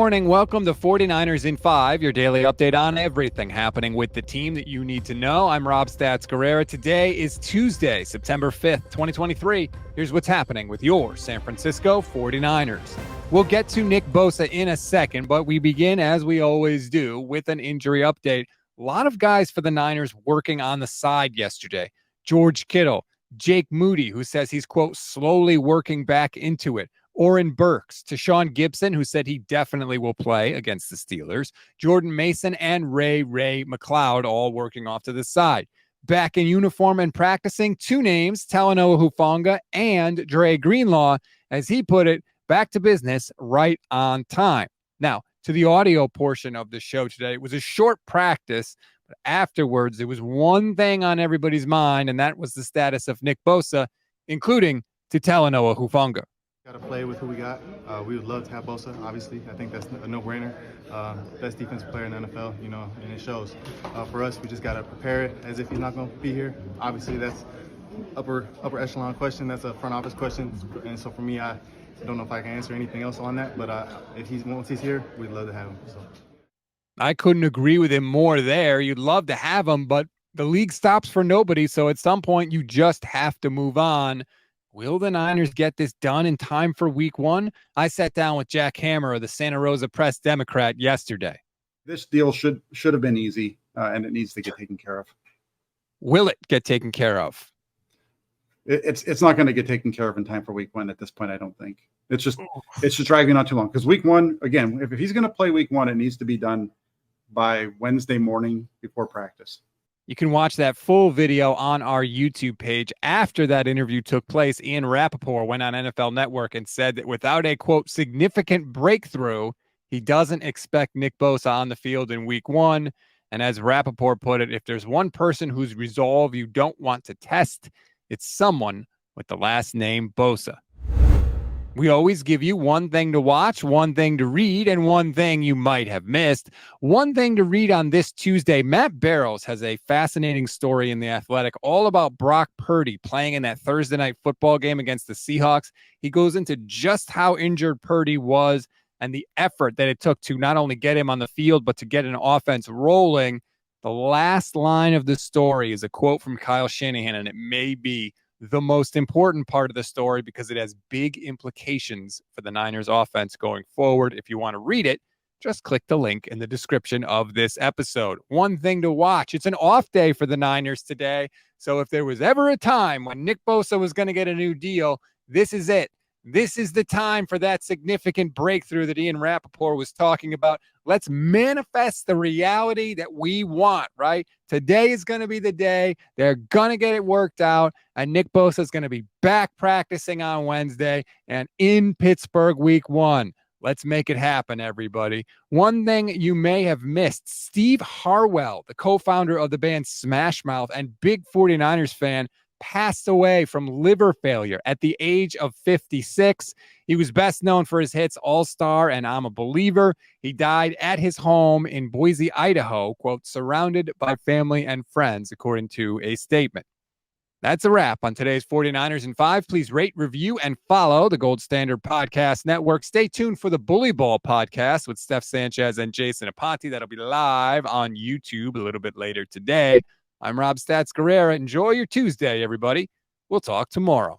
morning. Welcome to 49ers in 5, your daily update on everything happening with the team that you need to know. I'm Rob Stats Guerrera. Today is Tuesday, September 5th, 2023. Here's what's happening with your San Francisco 49ers. We'll get to Nick Bosa in a second, but we begin, as we always do, with an injury update. A lot of guys for the Niners working on the side yesterday. George Kittle, Jake Moody, who says he's, quote, slowly working back into it. Oren Burks, to Sean Gibson, who said he definitely will play against the Steelers. Jordan Mason and Ray McLeod all working off to the side. Back in uniform and practicing, two names, Talanoa Hufanga and Dre Greenlaw, as he put it, back to business right on time. Now, to the audio portion of the show today, it was a short practice, but afterwards, there was one thing on everybody's mind, and that was the status of Nick Bosa, including to Talanoa Hufanga. Got to play with who we got. We would love to have Bosa, obviously. I think that's a no-brainer. Best defensive player in the NFL, and it shows. For us, we just got to prepare it as if he's not going to be here. Obviously, that's upper echelon question. That's a front office question. And so for me, I don't know if I can answer anything else on that. But once he's here, we'd love to have him. So I couldn't agree with him more there. You'd love to have him, but the league stops for nobody. So at some point, you just have to move on. Will the Niners get this done in time for week one? I sat down with Jack Hammer of the Santa Rosa Press Democrat yesterday. This deal should have been easy, and it needs to get taken care of. Will it get taken care of? It's not going to get taken care of in time for week one at this point, I don't think. It's just dragging on too long. Because week one, again, if he's going to play week one, it needs to be done by Wednesday morning before practice. You can watch that full video on our YouTube page. After that interview took place, Ian Rappaport went on NFL Network and said that without a, quote, significant breakthrough, he doesn't expect Nick Bosa on the field in week one. And as Rappaport put it, if there's one person whose resolve you don't want to test, it's someone with the last name Bosa. We always give you one thing to watch, one thing to read, and one thing you might have missed. One thing to read on this Tuesday, Matt Barrows has a fascinating story in The Athletic all about Brock Purdy playing in that Thursday night football game against the Seahawks. He goes into just how injured Purdy was and the effort that it took to not only get him on the field, but to get an offense rolling. The last line of the story is a quote from Kyle Shanahan, and it may be the most important part of the story because it has big implications for the Niners offense going forward. If you want to read it, just click the link in the description of this episode. One thing to watch. It's an off day for the Niners today. So if there was ever a time when Nick Bosa was going to get a new deal, this is it. This is the time for that significant breakthrough that Ian Rappaport was talking about. Let's manifest the reality that we want, right? Today is going to be the day. They're going to get it worked out, and Nick Bosa is going to be back practicing on Wednesday and in Pittsburgh week one. Let's make it happen, everybody. One thing you may have missed, Steve Harwell, the co-founder of the band Smash Mouth and big 49ers fan, passed away from liver failure at the age of 56. He was best known for his hits All-Star and I'm a Believer. He died at his home in Boise, Idaho, quote, surrounded by family and friends, according to a statement. That's a wrap on today's 49ers in 5. Please rate, review, and follow the Gold Standard Podcast Network. Stay tuned for the Bully Ball podcast with Steph Sanchez and Jason Aponte. That'll be live on YouTube a little bit later today. I'm Rob Stats Guerrera. Enjoy your Tuesday, everybody. We'll talk tomorrow.